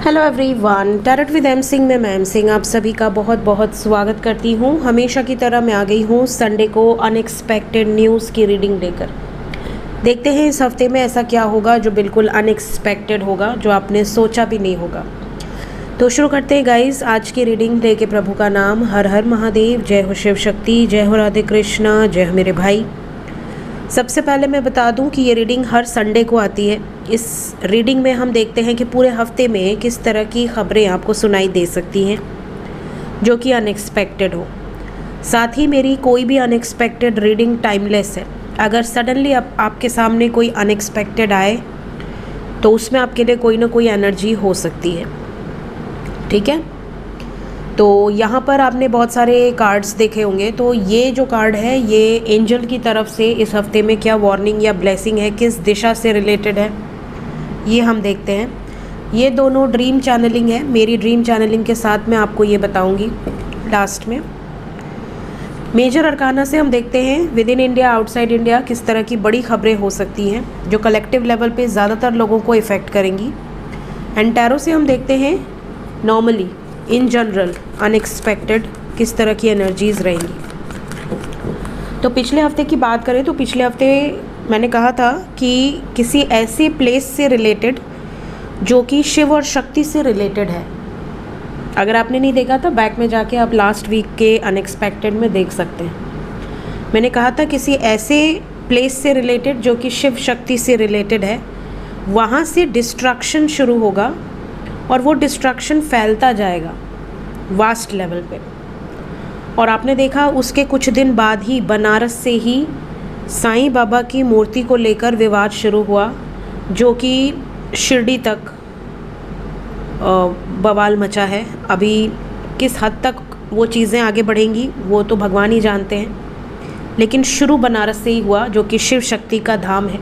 Hello everyone, tarot with M Singh में मैं M Singh आप सभी का बहुत बहुत स्वागत करती हूँ। हमेशा की तरह मैं आ गई हूँ संडे को अनएक्सपेक्टेड न्यूज़ की रीडिंग लेकर। देखते हैं इस हफ्ते में ऐसा क्या होगा जो बिल्कुल अनएक्सपेक्टेड होगा, जो आपने सोचा भी नहीं होगा। तो शुरू करते हैं गाइस आज की रीडिंग लेके। प्रभु का नाम, हर हर महादेव, जय हो शिव शक्ति, जय हो राधे कृष्णा, जय हो मेरे भाई। सबसे पहले मैं बता दूं कि ये रीडिंग हर संडे को आती है। इस रीडिंग में हम देखते हैं कि पूरे हफ्ते में किस तरह की खबरें आपको सुनाई दे सकती हैं जो कि अनएक्सपेक्टेड हो। साथ ही मेरी कोई भी अनएक्सपेक्टेड रीडिंग टाइमलेस है। अगर सडनली आपके सामने कोई अनएक्सपेक्टेड आए तो उसमें आपके लिए कोई ना कोई एनर्जी हो सकती है, ठीक है। तो यहाँ पर आपने बहुत सारे कार्ड्स देखे होंगे, तो ये जो कार्ड है ये एंजल की तरफ से इस हफ्ते में क्या वार्निंग या ब्लेसिंग है, किस दिशा से रिलेटेड है, ये हम देखते हैं। ये दोनों ड्रीम चैनलिंग है। मेरी ड्रीम चैनलिंग के साथ मैं आपको ये बताऊंगी लास्ट में। मेजर अरकाना से हम देखते हैं with in India, outside India किस तरह की बड़ी खबरें हो सकती हैं जो कलेक्टिव लेवल पे ज़्यादातर लोगों को इफ़ेक्ट करेंगी। एंड टैरो से हम देखते हैं नॉर्मली इन जनरल अनएक्सपेक्टेड किस तरह की एनर्जीज़ रहेंगी। तो पिछले हफ्ते की बात करें तो पिछले हफ्ते मैंने कहा था कि किसी ऐसे प्लेस से रिलेटेड जो कि शिव और शक्ति से रिलेटेड है। अगर आपने नहीं देखा था बैक में जाके आप लास्ट वीक के अनएक्सपेक्टेड में देख सकते हैं। मैंने कहा था किसी ऐसे प्लेस से रिलेटेड जो कि शिव शक्ति से रिलेटेड है, वहाँ से डिस्ट्रक्शन शुरू होगा और वो डिस्ट्रक्शन फैलता जाएगा वास्ट लेवल पे। और आपने देखा उसके कुछ दिन बाद ही बनारस से ही साईं बाबा की मूर्ति को लेकर विवाद शुरू हुआ, जो कि शिरडी तक बवाल मचा है। अभी किस हद तक वो चीज़ें आगे बढ़ेंगी वो तो भगवान ही जानते हैं, लेकिन शुरू बनारस से ही हुआ जो कि शिव शक्ति का धाम है।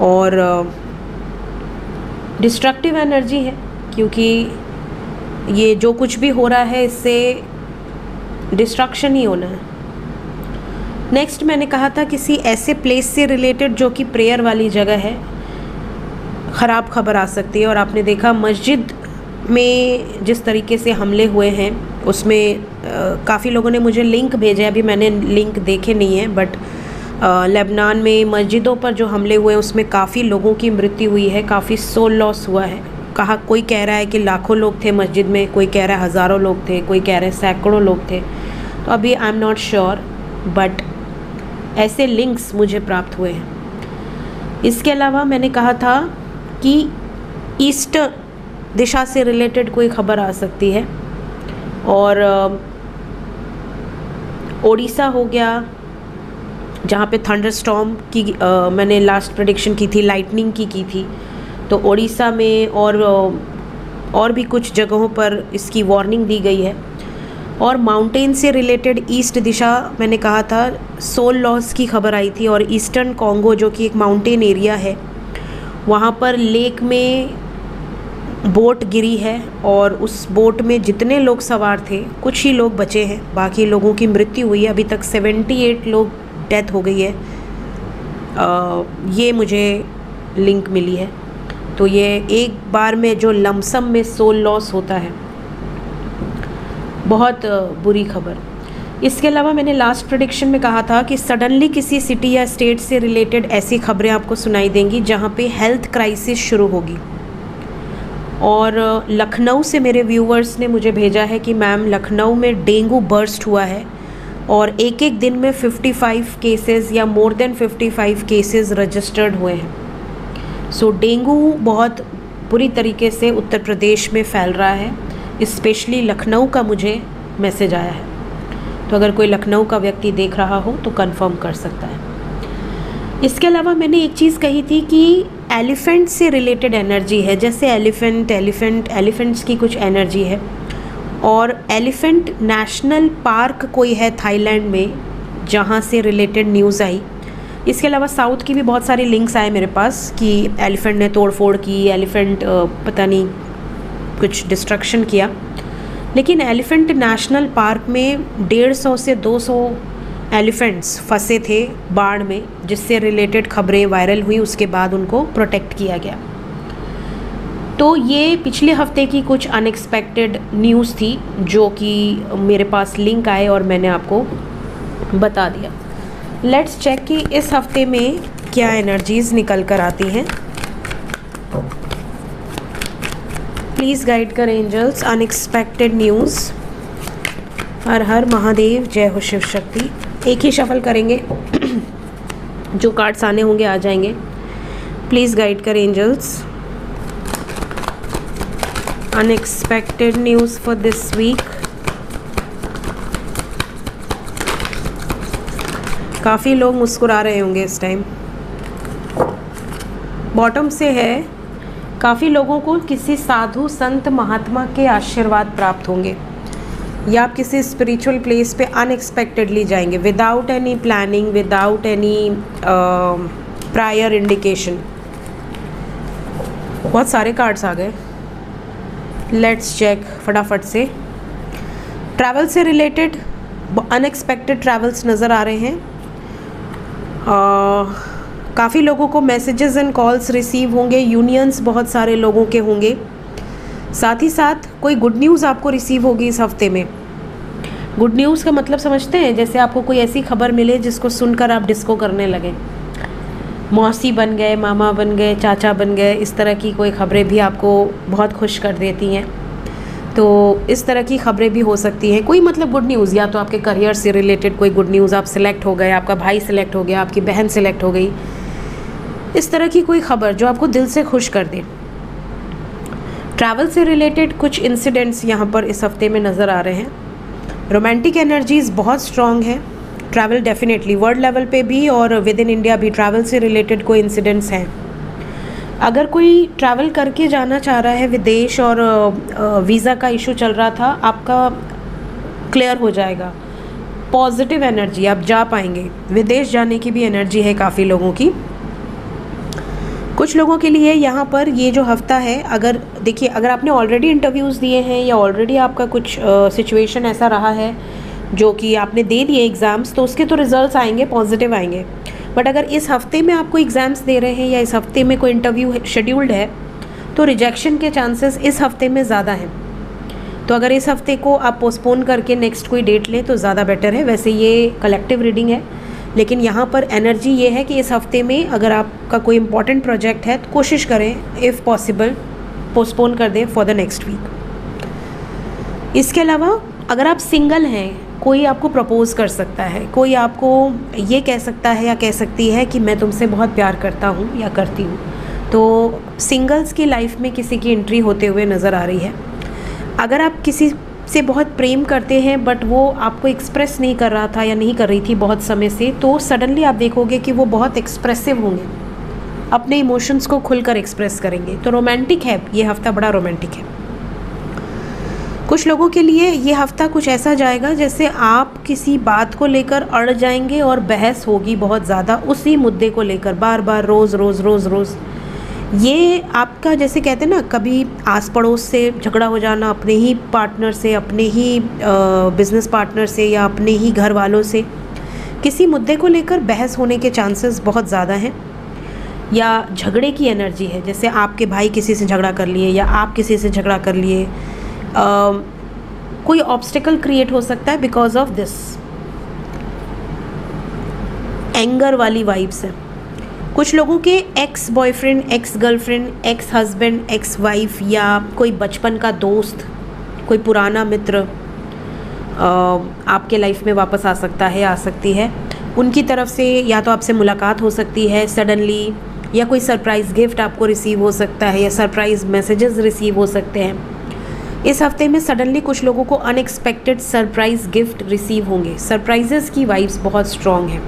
और डिस्ट्रक्टिव एनर्जी है क्योंकि ये जो कुछ भी हो रहा है इससे डिस्ट्रक्शन ही होना है। नेक्स्ट मैंने कहा था किसी ऐसे प्लेस से रिलेटेड जो कि प्रेयर वाली जगह है, ख़राब खबर आ सकती है। और आपने देखा मस्जिद में जिस तरीके से हमले हुए हैं उसमें काफ़ी लोगों ने मुझे लिंक भेजे, अभी मैंने लिंक देखे नहीं है, बट लेबनान में मस्जिदों पर जो हमले हुए हैं उसमें काफ़ी लोगों की मृत्यु हुई है, काफ़ी सोल लॉस हुआ है। कोई कह रहा है कि लाखों लोग थे मस्जिद में, कोई कह रहा है हज़ारों लोग थे, कोई कह रहे हैं सैकड़ों लोग थे। तो अभी I am not sure, but ऐसे लिंक्स मुझे प्राप्त हुए हैं। इसके अलावा मैंने कहा था कि ईस्ट दिशा से रिलेटेड कोई खबर आ सकती है। और ओडिशा हो गया जहाँ पे थंडरस्टॉर्म की मैंने लास्ट प्रेडिक्शन की थी, लाइटनिंग की थी। तो ओडिशा में और भी कुछ जगहों पर इसकी वार्निंग दी गई है। और माउंटेन से रिलेटेड ईस्ट दिशा मैंने कहा था सोल लॉस की खबर आई थी। और ईस्टर्न कॉन्गो जो कि एक माउंटेन एरिया है, वहाँ पर लेक में बोट गिरी है और उस बोट में जितने लोग सवार थे कुछ ही लोग बचे हैं, बाकी लोगों की मृत्यु हुई है। अभी तक 78 लोग डेथ हो गई है। ये मुझे लिंक मिली है। तो ये एक बार में जो लमसम में सोल लॉस होता है, बहुत बुरी खबर। इसके अलावा मैंने लास्ट प्रेडिक्शन में कहा था कि सडनली किसी सिटी या स्टेट से रिलेटेड ऐसी खबरें आपको सुनाई देंगी जहाँ पे हेल्थ क्राइसिस शुरू होगी। और लखनऊ से मेरे व्यूवर्स ने मुझे भेजा है कि मैम लखनऊ में डेंगू बर्स्ट हुआ है और एक एक दिन में 55 केसेस या मोर देन 55 केसेस रजिस्टर्ड हुए हैं। सो डेंगू बहुत बुरी तरीके से उत्तर प्रदेश में फैल रहा है, स्पेशली लखनऊ का मुझे मैसेज आया है। तो अगर कोई लखनऊ का व्यक्ति देख रहा हो तो कंफर्म कर सकता है। इसके अलावा मैंने एक चीज़ कही थी कि एलिफेंट से रिलेटेड एनर्जी है, जैसे एलिफेंट्स की कुछ एनर्जी है। और एलिफेंट नेशनल पार्क कोई है थाईलैंड में जहाँ से रिलेटेड न्यूज़ आई। इसके अलावा साउथ की भी बहुत सारी लिंक्स आए मेरे पास कि एलिफेंट ने तोड़फोड़ की, एलिफेंट पता नहीं कुछ डिस्ट्रक्शन किया। लेकिन एलिफेंट नेशनल पार्क में 150 से 200 एलिफेंट्स फंसे थे बाढ़ में, जिससे रिलेटेड खबरें वायरल हुई। उसके बाद उनको प्रोटेक्ट किया गया। तो ये पिछले हफ्ते की कुछ अनएक्सपेक्टेड न्यूज़ थी जो कि मेरे पास लिंक आए और मैंने आपको बता दिया। लेट्स चेक कि इस हफ्ते में क्या एनर्जीज़ निकल कर आती हैं। प्लीज़ गाइड कर एंजल्स, अनएक्सपेक्टेड न्यूज़। हर हर महादेव, जय हो शिव शक्ति। एक ही शफल करेंगे, जो कार्ड्स आने होंगे आ जाएंगे। प्लीज़ गाइड कर angels, unexpected news for this week. काफ़ी लोग मुस्कुरा रहे होंगे इस टाइम। बॉटम से है, काफ़ी लोगों को किसी साधु संत महात्मा के आशीर्वाद प्राप्त होंगे या आप किसी स्पिरिचुअल प्लेस पे अनएक्सपेक्टेडली जाएंगे without any planning, without any prior indication. बहुत सारे कार्ड्स आ गए, लेट्स चेक फटाफट से। ट्रैवल से रिलेटेड अनएक्सपेक्टेड ट्रैवल्स नज़र आ रहे हैं। काफ़ी लोगों को मैसेजेस एंड कॉल्स रिसीव होंगे, यूनियंस बहुत सारे लोगों के होंगे। साथ ही साथ कोई गुड न्यूज़ आपको रिसीव होगी इस हफ्ते में। गुड न्यूज़ का मतलब समझते हैं, जैसे आपको कोई ऐसी खबर मिले जिसको सुनकर आप डिस्को करने लगे, मौसी बन गए, मामा बन गए, चाचा बन गए, इस तरह की कोई खबरें भी आपको बहुत खुश कर देती हैं। तो इस तरह की खबरें भी हो सकती हैं। कोई मतलब गुड न्यूज़, या तो आपके करियर से रिलेटेड कोई गुड न्यूज़, आप सिलेक्ट हो गए, आपका भाई सिलेक्ट हो गया, आपकी बहन सिलेक्ट हो गई, इस तरह की कोई खबर जो आपको दिल से खुश कर दे। ट्रैवल से रिलेटेड कुछ इंसिडेंट्स यहाँ पर इस हफ्ते में नज़र आ रहे हैं। रोमांटिक एनर्जीज़ बहुत स्ट्रॉन्ग है। ट्रैवल डेफिनेटली वर्ल्ड लेवल पे भी और विद इन इंडिया भी ट्रैवल से रिलेटेड कोई इंसिडेंट्स हैं। अगर कोई ट्रैवल करके जाना चाह रहा है विदेश और वीज़ा का इशू चल रहा था, आपका क्लियर हो जाएगा। पॉजिटिव एनर्जी, आप जा पाएंगे। विदेश जाने की भी एनर्जी है काफ़ी लोगों की। कुछ लोगों के लिए यहाँ पर ये जो हफ्ता है, अगर देखिए, अगर आपने ऑलरेडी इंटरव्यूज़ दिए हैं या ऑलरेडी आपका कुछ सिचुएशन ऐसा रहा है जो कि आपने दे दिए एग्ज़ाम्स, तो उसके तो रिज़ल्ट्स आएंगे, पॉजिटिव आएंगे। बट अगर इस हफ्ते में आप कोई एग्ज़ाम्स दे रहे हैं या इस हफ्ते में कोई इंटरव्यू शेड्यूल्ड है, तो रिजेक्शन के चांसेस इस हफ्ते में ज़्यादा हैं। तो अगर इस हफ्ते को आप पोस्टपोन करके नेक्स्ट कोई डेट लें तो ज़्यादा बेटर है। वैसे ये कलेक्टिव रीडिंग है, लेकिन यहाँ पर एनर्जी ये है कि इस हफ्ते में अगर आपका कोई इंपॉर्टेंट प्रोजेक्ट है तो कोशिश करें इफ़ पॉसिबल पोस्टपोन कर दें फॉर द नेक्स्ट वीक। इसके अलावा अगर आप सिंगल हैं, कोई आपको प्रपोज़ कर सकता है, कोई आपको ये कह सकता है या कह सकती है कि मैं तुमसे बहुत प्यार करता हूँ या करती हूँ, तो सिंगल्स की लाइफ में किसी की एंट्री होते हुए नज़र आ रही है। अगर आप किसी से बहुत प्रेम करते हैं बट वो आपको एक्सप्रेस नहीं कर रहा था या नहीं कर रही थी बहुत समय से, तो सडनली आप देखोगे कि वो बहुत एक्सप्रेसिव होंगे, अपने इमोशंस को खुलकर एक्सप्रेस करेंगे। तो रोमांटिक है ये हफ्ता, बड़ा रोमांटिक है। कुछ लोगों के लिए ये हफ्ता कुछ ऐसा जाएगा जैसे आप किसी बात को लेकर अड़ जाएंगे और बहस होगी बहुत ज़्यादा उसी मुद्दे को लेकर, बार बार रोज़ रोज़ रोज़ रोज़। ये आपका, जैसे कहते हैं ना, कभी आस पड़ोस से झगड़ा हो जाना, अपने ही पार्टनर से, अपने ही बिज़नेस पार्टनर से या अपने ही घर वालों से, किसी मुद्दे को लेकर बहस होने के चांसेस बहुत ज़्यादा हैं। या झगड़े की एनर्जी है, जैसे आपके भाई किसी से झगड़ा कर लिए या आप किसी से झगड़ा कर लिए। कोई ऑब्स्टिकल क्रिएट हो सकता है बिकॉज ऑफ दिस। एंगर वाली वाइब्स है। कुछ लोगों के ex boyfriend, ex girlfriend, ex husband, ex wife या कोई बचपन का दोस्त, कोई पुराना मित्र आपके लाइफ में वापस आ सकता है, आ सकती है। उनकी तरफ से या तो आपसे मुलाकात हो सकती है सडनली, या कोई सरप्राइज़ गिफ्ट आपको रिसीव हो सकता है, या सरप्राइज़ मैसेजेस रिसीव हो सकते हैं। इस हफ्ते में सडनली कुछ लोगों को अनएक्सपेक्टेड सरप्राइज़ गिफ्ट रिसीव होंगे। सरप्राइजेस की वाइब्स बहुत स्ट्रॉन्ग हैं।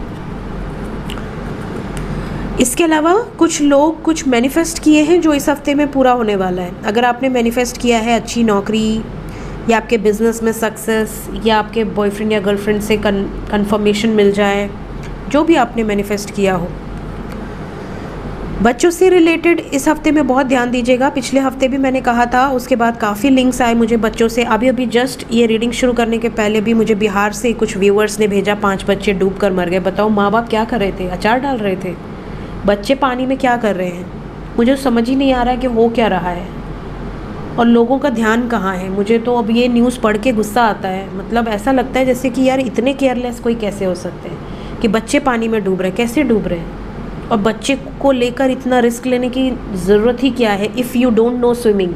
इसके अलावा कुछ लोग कुछ मैनिफेस्ट किए हैं जो इस हफ्ते में पूरा होने वाला है। अगर आपने मैनिफेस्ट किया है अच्छी नौकरी, या आपके बिज़नेस में सक्सेस, या आपके बॉयफ्रेंड या गर्लफ्रेंड से कन्फर्मेशन मिल जाए, जो भी आपने मैनिफेस्ट किया हो। बच्चों से रिलेटेड इस हफ्ते में बहुत ध्यान दीजिएगा। पिछले हफ्ते भी मैंने कहा था, उसके बाद काफ़ी लिंक्स आए मुझे बच्चों से। अभी जस्ट ये रीडिंग शुरू करने के पहले भी मुझे बिहार से कुछ व्यूअर्स ने भेजा, 5 बच्चे डूब कर मर गए। बताओ माँ बाप क्या कर रहे थे? अचार डाल रहे थे। बच्चे पानी में क्या कर रहे हैं? मुझे समझ ही नहीं आ रहा है कि हो क्या रहा है। और लोगों का ध्यान कहाँ है। मुझे तो अब ये न्यूज़ पढ़ के गुस्सा आता है। मतलब ऐसा लगता है जैसे कि यार इतने केयरलेस कोई कैसे हो सकते हैं कि बच्चे पानी में डूब रहे हैं, कैसे डूब रहे हैं, और बच्चे को लेकर इतना रिस्क लेने की ज़रूरत ही क्या है। If you don't know swimming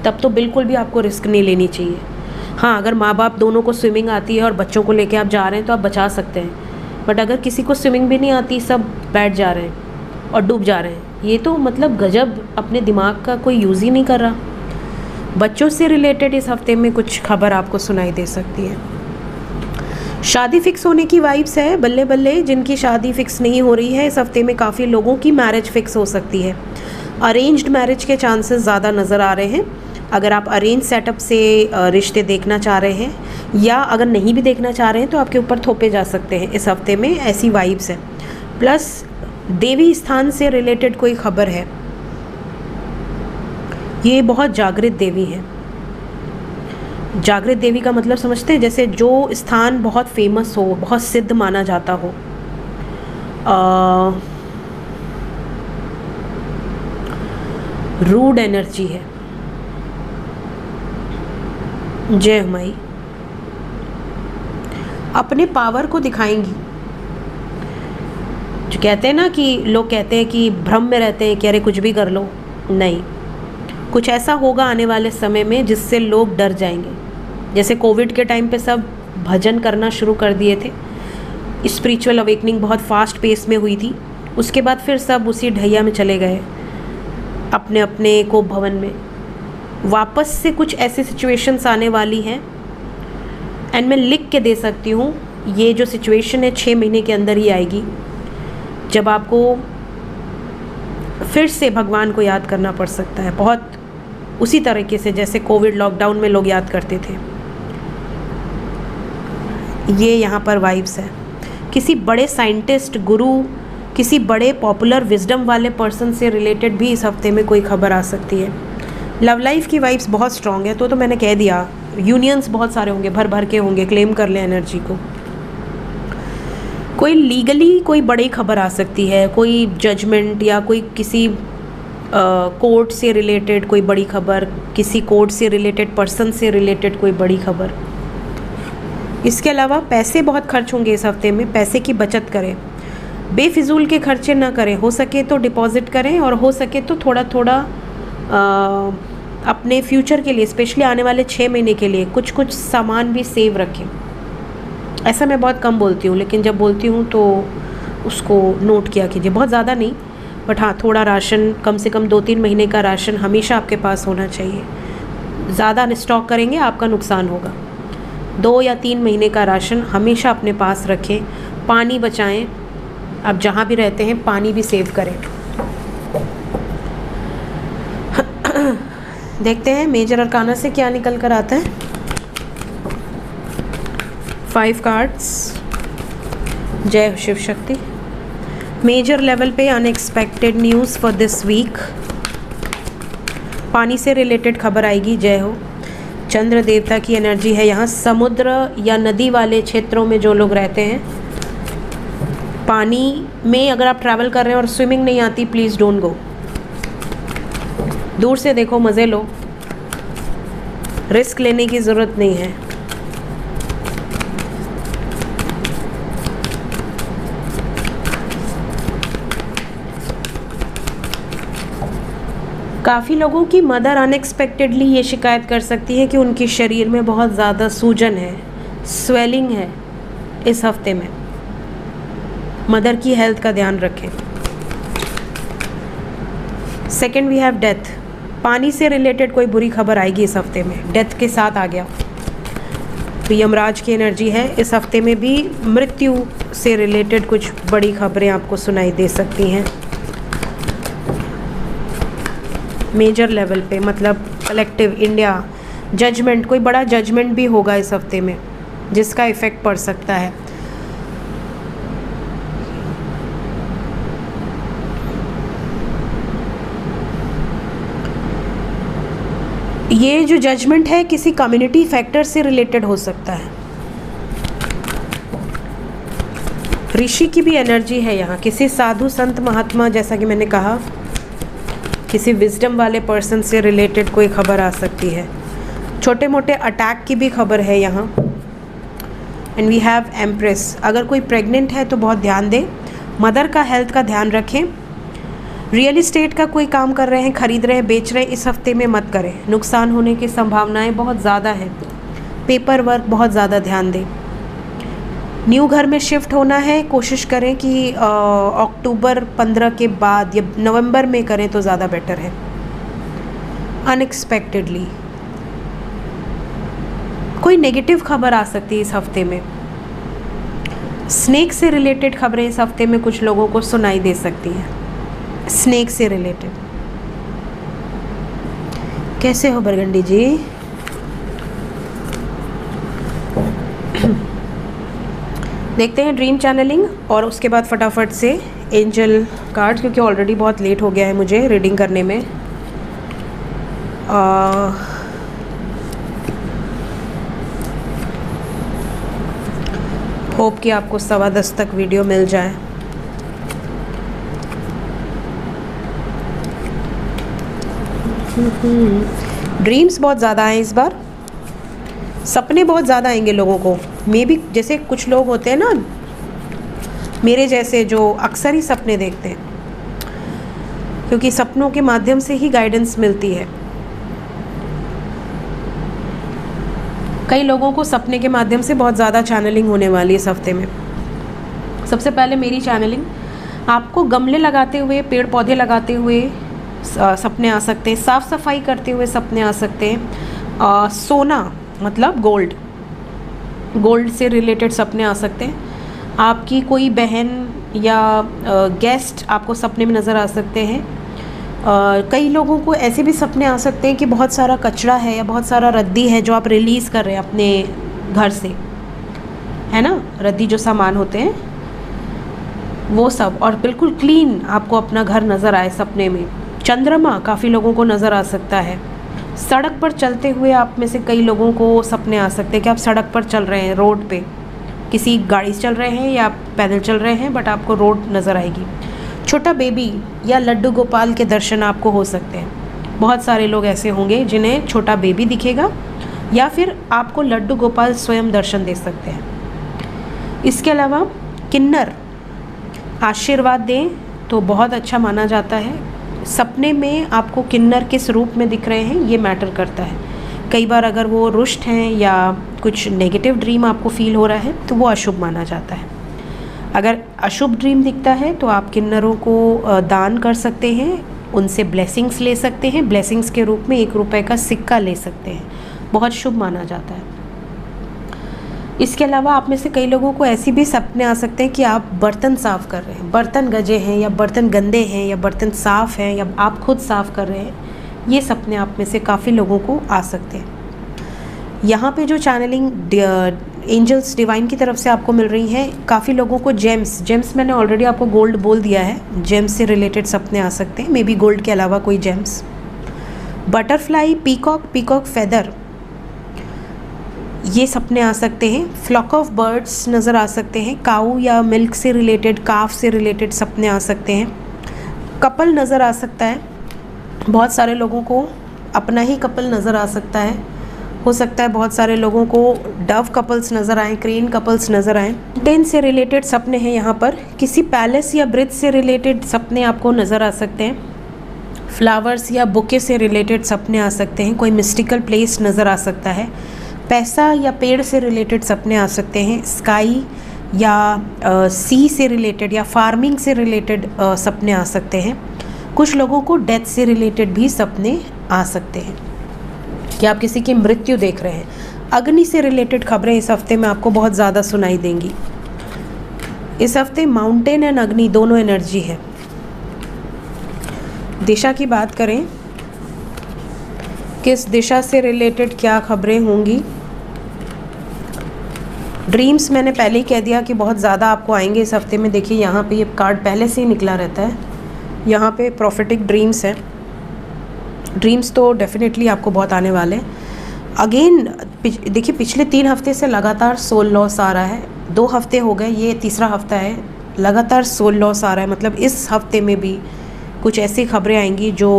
तब तो बिल्कुल भी आपको रिस्क नहीं लेनी चाहिए। हाँ, अगर माँ बाप दोनों को स्विमिंग आती है और बच्चों को लेके आप जा रहे हैं तो आप बचा सकते हैं, बट अगर किसी को स्विमिंग भी नहीं आती, सब बैठ जा रहे हैं और डूब जा रहे हैं, ये तो मतलब गजब, अपने दिमाग का कोई यूज़ ही नहीं कर रहा। बच्चों से रिलेटेड इस हफ्ते में कुछ खबर आपको सुनाई दे सकती है। शादी फिक्स होने की वाइब्स है, बल्ले बल्ले। जिनकी शादी फिक्स नहीं हो रही है, इस हफ्ते में काफ़ी लोगों की मैरिज फिक्स हो सकती है। अरेंज्ड मैरिज के चांसेस ज़्यादा नज़र आ रहे हैं। अगर आप अरेंज सेटअप से रिश्ते देखना चाह रहे हैं या अगर नहीं भी देखना चाह रहे हैं तो आपके ऊपर थोपे जा सकते हैं इस हफ्ते में, ऐसी वाइब्स है। प्लस देवी स्थान से रिलेटेड कोई खबर है, ये बहुत जागृत देवी हैं। जागृत देवी का मतलब समझते हैं, जैसे जो स्थान बहुत फेमस हो, बहुत सिद्ध माना जाता हो। रूड एनर्जी है। जय माई अपने पावर को दिखाएंगी। जो कहते हैं ना कि लोग कहते हैं कि भ्रम में रहते हैं कि अरे कुछ भी कर लो, नहीं, कुछ ऐसा होगा आने वाले समय में जिससे लोग डर जाएंगे। जैसे कोविड के टाइम पे सब भजन करना शुरू कर दिए थे, स्पिरिचुअल अवेकनिंग बहुत फास्ट पेस में हुई थी, उसके बाद फिर सब उसी ढैया में चले गए अपने अपने को भवन में। वापस से कुछ ऐसी सिचुएशंस आने वाली हैं, एंड मैं लिख के दे सकती हूँ ये जो सिचुएशन है 6 महीने के अंदर ही आएगी, जब आपको फिर से भगवान को याद करना पड़ सकता है, बहुत उसी तरीके से जैसे कोविड लॉकडाउन में लोग याद करते थे। ये यहाँ पर वाइब्स है। किसी बड़े साइंटिस्ट, गुरु, किसी बड़े पॉपुलर विजडम वाले पर्सन से रिलेटेड भी इस हफ्ते में कोई खबर आ सकती है। लव लाइफ की वाइब्स बहुत स्ट्रॉन्ग है, तो मैंने कह दिया, यूनियंस बहुत सारे होंगे, भर भर के होंगे, क्लेम कर ले एनर्जी को। कोई लीगली कोई बड़ी खबर आ सकती है, कोई जजमेंट या कोई किसी कोर्ट से रिलेटेड कोई बड़ी खबर, किसी कोर्ट से रिलेटेड पर्सन से रिलेटेड कोई बड़ी खबर। इसके अलावा पैसे बहुत खर्च होंगे इस हफ्ते में, पैसे की बचत करें, बेफिजूल के खर्चे ना करें, हो सके तो डिपॉजिट करें और हो सके तो थोड़ा थोड़ा अपने फ्यूचर के लिए, स्पेशली आने वाले 6 महीने के लिए कुछ कुछ सामान भी सेव रखें। ऐसा मैं बहुत कम बोलती हूँ, लेकिन जब बोलती हूँ तो उसको नोट किया कीजिए। बहुत ज़्यादा नहीं, बट हाँ, थोड़ा राशन, कम से कम 2-3 महीने का राशन हमेशा आपके पास होना चाहिए। ज़्यादा स्टॉक करेंगे आपका नुकसान होगा। 2 या 3 महीने का राशन हमेशा अपने पास रखें। पानी बचाएं, आप जहाँ भी रहते हैं पानी भी सेव करें। देखते हैं मेजर अरकाना से क्या निकल कर आता है। 5 कार्ड्स। जय शिव शक्ति। मेजर लेवल पे unexpected news for this week. पानी से रिलेटेड खबर आएगी। जय हो। चंद्र देवता की एनर्जी है यहाँ। समुद्र या नदी वाले क्षेत्रों में जो लोग रहते हैं, पानी में अगर आप ट्रैवल कर रहे हैं और स्विमिंग नहीं आती, प्लीज़ डोंट गो। दूर से देखो, मज़े लो, रिस्क लेने की ज़रूरत नहीं है। काफ़ी लोगों की मदर अनएक्सपेक्टेडली ये शिकायत कर सकती है कि उनके शरीर में बहुत ज़्यादा सूजन है, स्वेलिंग है इस हफ्ते में। मदर की हेल्थ का ध्यान रखें। Second we have death. पानी से रिलेटेड कोई बुरी खबर आएगी इस हफ्ते में, डेथ के साथ आ गया। तो यमराज की एनर्जी है। इस हफ्ते में भी मृत्यु से रिलेटेड कुछ बड़ी खबरें आपको सुनाई दे सकती हैं मेजर लेवल पे, मतलब कलेक्टिव इंडिया। जजमेंट, कोई बड़ा जजमेंट भी होगा इस हफ्ते में जिसका इफ़ेक्ट पड़ सकता है। ये जो जजमेंट है किसी कम्युनिटी फैक्टर से रिलेटेड हो सकता है। ऋषि की भी एनर्जी है यहाँ, किसी साधु संत महात्मा, जैसा कि मैंने कहा, किसी विजडम वाले पर्सन से रिलेटेड कोई खबर आ सकती है। छोटे मोटे अटैक की भी खबर है यहाँ। And we have empress. अगर कोई प्रेग्नेंट है तो बहुत ध्यान दें, मदर का हेल्थ का ध्यान रखें। रियल इस्टेट का कोई काम कर रहे हैं, खरीद रहे हैं, बेच रहे हैं, इस हफ्ते में मत करें, नुकसान होने की संभावनाएं बहुत ज़्यादा हैं। पेपर वर्क बहुत ज़्यादा ध्यान दें। न्यू घर में शिफ्ट होना है, कोशिश करें कि अक्टूबर 15 के बाद या नवंबर में करें तो ज़्यादा बेटर है। अनएक्सपेक्टेडली कोई नेगेटिव खबर आ सकती है इस हफ्ते में। स्नेक से रिलेटेड खबरें इस हफ्ते में कुछ लोगों को सुनाई दे सकती हैं। स्नेक से रिलेटेड। कैसे हो बरगंडी जी? देखते हैं ड्रीम चैनलिंग और उसके बाद फटाफट से एंजल कार्ड, क्योंकि ऑलरेडी बहुत लेट हो गया है मुझे रीडिंग करने में। होप कि आपको 10:15 तक वीडियो मिल जाए। ड्रीम्स बहुत ज़्यादा हैं इस बार, सपने बहुत ज़्यादा आएंगे लोगों को। मे बी जैसे कुछ लोग होते हैं ना मेरे जैसे, जो अक्सर ही सपने देखते हैं, क्योंकि सपनों के माध्यम से ही गाइडेंस मिलती है। कई लोगों को सपने के माध्यम से बहुत ज़्यादा चैनलिंग होने वाली है इस हफ्ते में। सबसे पहले मेरी चैनलिंग, आपको गमले लगाते हुए, पेड़ पौधे लगाते हुए सपने आ सकते हैं। साफ़ सफाई करते हुए सपने आ सकते हैं। सोना मतलब गोल्ड से रिलेटेड सपने आ सकते हैं। आपकी कोई बहन या गेस्ट आपको सपने में नज़र आ सकते हैं। कई लोगों को ऐसे भी सपने आ सकते हैं कि बहुत सारा कचरा है या बहुत सारा रद्दी है जो आप रिलीज़ कर रहे हैं अपने घर से, है ना, रद्दी जो सामान होते हैं वो सब, और बिल्कुल क्लीन आपको अपना घर नज़र आए सपने में। चंद्रमा काफ़ी लोगों को नज़र आ सकता है। सड़क पर चलते हुए आप में से कई लोगों को सपने आ सकते हैं कि आप सड़क पर चल रहे हैं, रोड पे किसी गाड़ी से चल रहे हैं या आप पैदल चल रहे हैं, बट आपको रोड नज़र आएगी। छोटा बेबी या लड्डू गोपाल के दर्शन आपको हो सकते हैं। बहुत सारे लोग ऐसे होंगे जिन्हें छोटा बेबी दिखेगा, या फिर आपको लड्डू गोपाल स्वयं दर्शन दे सकते हैं। इसके अलावा किन्नर आशीर्वाद दें तो बहुत अच्छा माना जाता है। सपने में आपको किन्नर किस रूप में दिख रहे हैं ये मैटर करता है। कई बार अगर वो रुष्ट हैं या कुछ नेगेटिव ड्रीम आपको फील हो रहा है तो वो अशुभ माना जाता है। अगर अशुभ ड्रीम दिखता है तो आप किन्नरों को दान कर सकते हैं, उनसे ब्लेसिंग्स ले सकते हैं। ब्लेसिंग्स के रूप में 1 रुपये का सिक्का ले सकते हैं, बहुत शुभ माना जाता है। इसके अलावा आप में से कई लोगों को ऐसी भी सपने आ सकते हैं कि आप बर्तन साफ़ कर रहे हैं, बर्तन गजे हैं या बर्तन गंदे हैं या बर्तन साफ़ हैं या आप खुद साफ़ कर रहे हैं। ये सपने आप में से काफ़ी लोगों को आ सकते हैं। यहाँ पे जो चैनलिंग एंजल्स डिवाइन की तरफ से आपको मिल रही है, काफ़ी लोगों को जेम्स मैंने ऑलरेडी आपको गोल्ड बोल दिया है। जेम्स से रिलेटेड सपने आ सकते हैं, मे बी गोल्ड के अलावा कोई जेम्स। बटरफ्लाई, पीकॉक फेदर, ये सपने आ सकते हैं। फ्लॉक ऑफ बर्ड्स नज़र आ सकते हैं। काऊ या मिल्क से रिलेटेड, काफ से रिलेटेड सपने आ सकते हैं। कपल नज़र आ सकता है, बहुत सारे लोगों को अपना ही कपल नज़र आ सकता है। हो सकता है बहुत सारे लोगों को डव कपल्स नज़र आएँ, क्रेन कपल्स नज़र आएँ। टेन से रिलेटेड सपने हैं यहाँ पर। किसी पैलेस या ब्रिज से रिलेटेड सपने आपको नज़र आ सकते हैं। फ्लावर्स या बुके से रिलेटेड सपने आ सकते हैं। कोई मिस्टिकल प्लेस नज़र आ सकता है। पैसा या पेड़ से रिलेटेड सपने आ सकते हैं। स्काई या सी से रिलेटेड या फार्मिंग से रिलेटेड सपने आ सकते हैं। कुछ लोगों को डेथ से रिलेटेड भी सपने आ सकते हैं कि आप किसी की मृत्यु देख रहे हैं। अग्नि से रिलेटेड खबरें इस हफ्ते में आपको बहुत ज़्यादा सुनाई देंगी। इस हफ्ते माउंटेन एंड अग्नि दोनों एनर्जी है। दिशा की बात करें, किस दिशा से रिलेटेड क्या खबरें होंगी। ड्रीम्स मैंने पहले ही कह दिया कि बहुत ज़्यादा आपको आएंगे इस हफ्ते में। देखिए यहाँ पे ये कार्ड पहले से ही निकला रहता है, यहाँ पे प्रॉफिटिक ड्रीम्स है। ड्रीम्स तो डेफिनेटली आपको बहुत आने वाले हैं। अगेन देखिए पिछले 3 हफ्ते से लगातार सोल लॉस आ रहा है। 2 हफ्ते हो गए, ये तीसरा हफ्ता है, लगातार सोल लॉस आ रहा है। मतलब इस हफ्ते में भी कुछ ऐसी खबरें आएंगी जो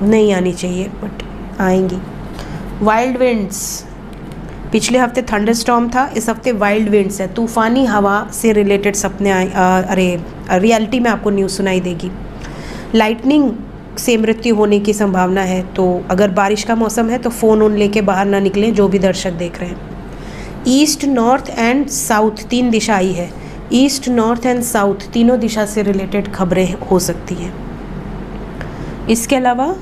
नहीं आनी चाहिए बट आएंगी। वाइल्ड विंड्स, पिछले हफ्ते थंडरस्टॉर्म था, इस हफ्ते वाइल्ड विंड्स है, तूफ़ानी हवा से रिलेटेड सपने रियलिटी में आपको न्यूज़ सुनाई देगी। लाइटनिंग से मृत्यु होने की संभावना है, तो अगर बारिश का मौसम है तो फ़ोन ऑन लेके बाहर ना निकलें, जो भी दर्शक देख रहे हैं। ईस्ट, नॉर्थ एंड साउथ 3 दिशाई है, ईस्ट, नॉर्थ एंड साउथ तीनों दिशा से रिलेटेड खबरें हो सकती हैं। इसके अलावा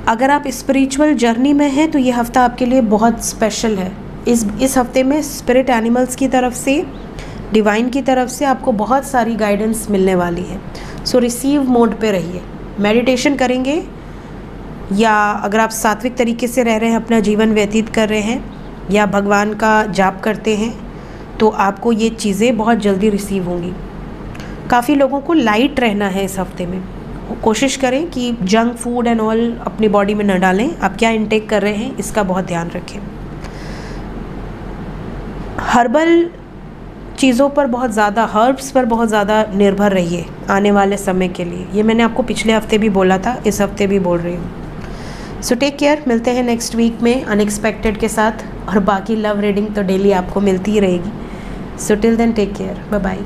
अगर आप स्पिरिचुअल जर्नी में हैं तो ये हफ्ता आपके लिए बहुत स्पेशल है। इस हफ्ते में स्पिरिट एनिमल्स की तरफ से, डिवाइन की तरफ से आपको बहुत सारी गाइडेंस मिलने वाली है। सो रिसीव मोड पे रहिए। मेडिटेशन करेंगे या अगर आप सात्विक तरीके से रह रहे हैं, अपना जीवन व्यतीत कर रहे हैं या भगवान का जाप करते हैं, तो आपको ये चीज़ें बहुत जल्दी रिसीव होंगी। काफ़ी लोगों को लाइट रहना है इस हफ्ते में। कोशिश करें कि जंक फूड एंड ऑल अपनी बॉडी में न डालें। आप क्या इंटेक कर रहे हैं इसका बहुत ध्यान रखें। हर्बल चीज़ों पर बहुत ज़्यादा, हर्ब्स पर बहुत ज़्यादा निर्भर रहिए आने वाले समय के लिए। ये मैंने आपको पिछले हफ्ते भी बोला था, इस हफ्ते भी बोल रही हूँ। So take care. मिलते हैं नेक्स्ट वीक में अनएक्सपेक्टेड के साथ, और बाकी लव रीडिंग तो डेली आपको मिलती ही रहेगी। So till then take care, bye bye.